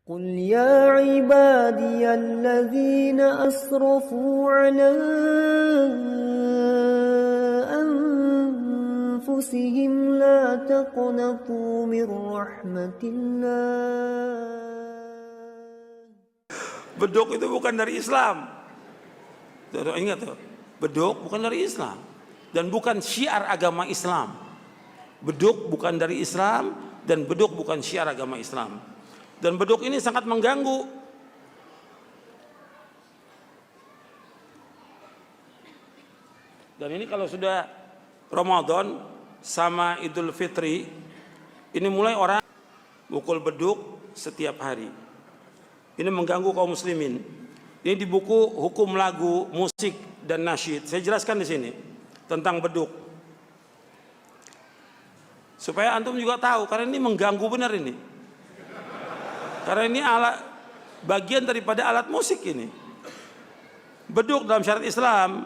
قل يا عبادي الذين أسرفوا على أنفسهم لا تقنطوا من رحمة الله. Beduk itu bukan dari Islam. Ingat tuh, beduk bukan dari Islam dan bukan syiar agama Islam. Beduk bukan dari Islam dan beduk bukan syiar agama Islam. Dan beduk ini sangat mengganggu. Dan ini kalau sudah Ramadan sama Idul Fitri, ini mulai orang pukul beduk setiap hari. Ini mengganggu kaum muslimin. Ini di buku Hukum Lagu, Musik dan Nasyid. Saya jelaskan di sini tentang beduk. Supaya antum juga tahu, karena ini mengganggu benar ini. Karena ini alat bagian daripada alat musik ini. Beduk dalam syariat Islam,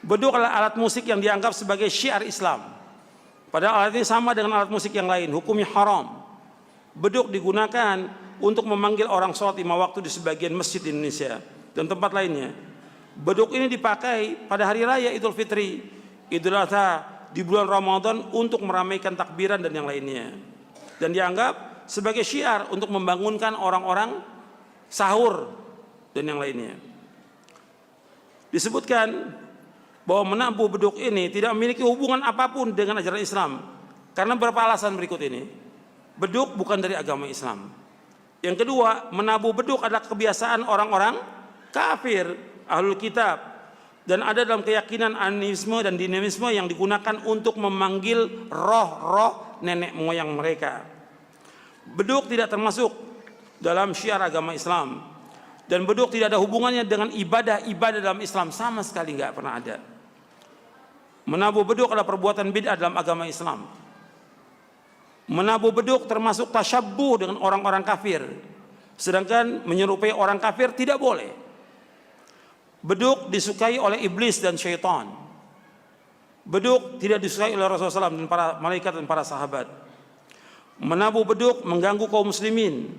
beduk adalah alat musik yang dianggap sebagai syiar Islam. Padahal alat ini sama dengan alat musik yang lain, hukumnya haram. Beduk digunakan untuk memanggil orang sholat 5 waktu di sebagian masjid di Indonesia dan tempat lainnya. Beduk ini dipakai pada hari raya Idul Fitri, Idul Adha, di bulan Ramadan untuk meramaikan takbiran dan yang lainnya. Dan dianggap sebagai syiar untuk membangunkan orang-orang sahur dan yang lainnya. Disebutkan bahwa menabuh beduk ini tidak memiliki hubungan apapun dengan ajaran Islam. Karena beberapa alasan berikut ini. Beduk bukan dari agama Islam. Yang kedua, menabuh beduk adalah kebiasaan orang-orang kafir, ahlul kitab, dan ada dalam keyakinan animisme dan dinamisme yang digunakan untuk memanggil roh-roh nenek moyang mereka. Beduk tidak termasuk dalam syiar agama Islam, dan beduk tidak ada hubungannya dengan ibadah-ibadah dalam Islam, sama sekali nggak pernah ada. Menabuh beduk adalah perbuatan bid'ah dalam agama Islam. Menabuh beduk termasuk tasyabbuh dengan orang-orang kafir, sedangkan menyerupai orang kafir tidak boleh. Beduk disukai oleh iblis dan syaitan. Beduk tidak disukai oleh Rasulullah SAW dan para malaikat dan para sahabat. Menabuh beduk mengganggu kaum muslimin.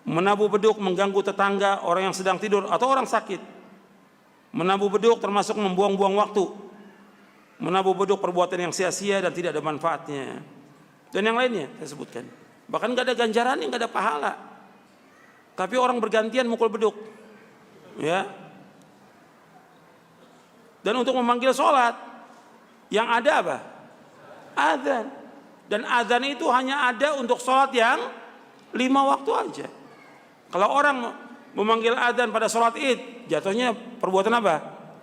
Menabuh beduk mengganggu tetangga, orang yang sedang tidur atau orang sakit. Menabuh beduk termasuk membuang-buang waktu. Menabuh beduk perbuatan yang sia-sia dan tidak ada manfaatnya. Dan yang lainnya saya sebutkan. Bahkan gak ada ganjarannya, gak ada pahala. Tapi orang bergantian mukul beduk. Ya. Dan untuk memanggil sholat, yang ada apa? Adzan. Dan adzan itu hanya ada untuk sholat yang 5 waktu aja. Kalau orang memanggil adzan pada sholat id, jatuhnya perbuatan apa?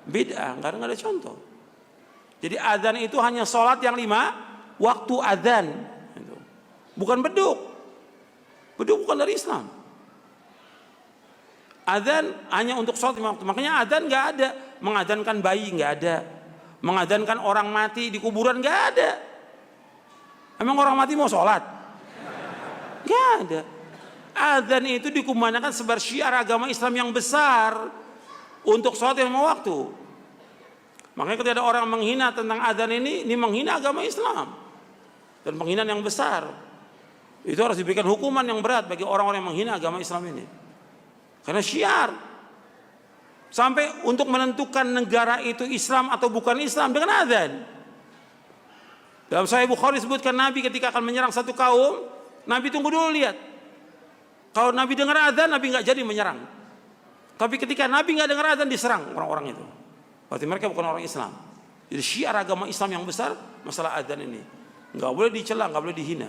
Bid'ah, karena nggak ada contoh. Jadi adzan itu hanya sholat yang 5 waktu adzan. Bukan beduk. Beduk bukan dari Islam. Adzan hanya untuk sholat 5 waktu. Makanya adzan nggak ada. Mengadzankan bayi nggak ada. Mengadzankan orang mati di kuburan nggak ada. Emang orang mati mau sholat? Gak ada. Adzan itu dikumandangkan sebagai syiar agama Islam yang besar untuk sholat 5 waktu. Makanya ketika ada orang menghina tentang adzan ini menghina agama Islam dan penghinaan yang besar. Itu harus diberikan hukuman yang berat bagi orang-orang yang menghina agama Islam ini. Karena syiar. Sampai untuk menentukan negara itu Islam atau bukan Islam dengan adzan. Dalam Sahih Bukhari disebutkan Nabi ketika akan menyerang satu kaum, Nabi tunggu dulu lihat. Kalau Nabi dengar adzan, Nabi nggak jadi menyerang. Tapi ketika Nabi nggak dengar adzan, diserang orang-orang itu. Berarti mereka bukan orang Islam. Jadi syiar agama Islam yang besar masalah adzan ini. Nggak boleh dicela, nggak boleh dihina.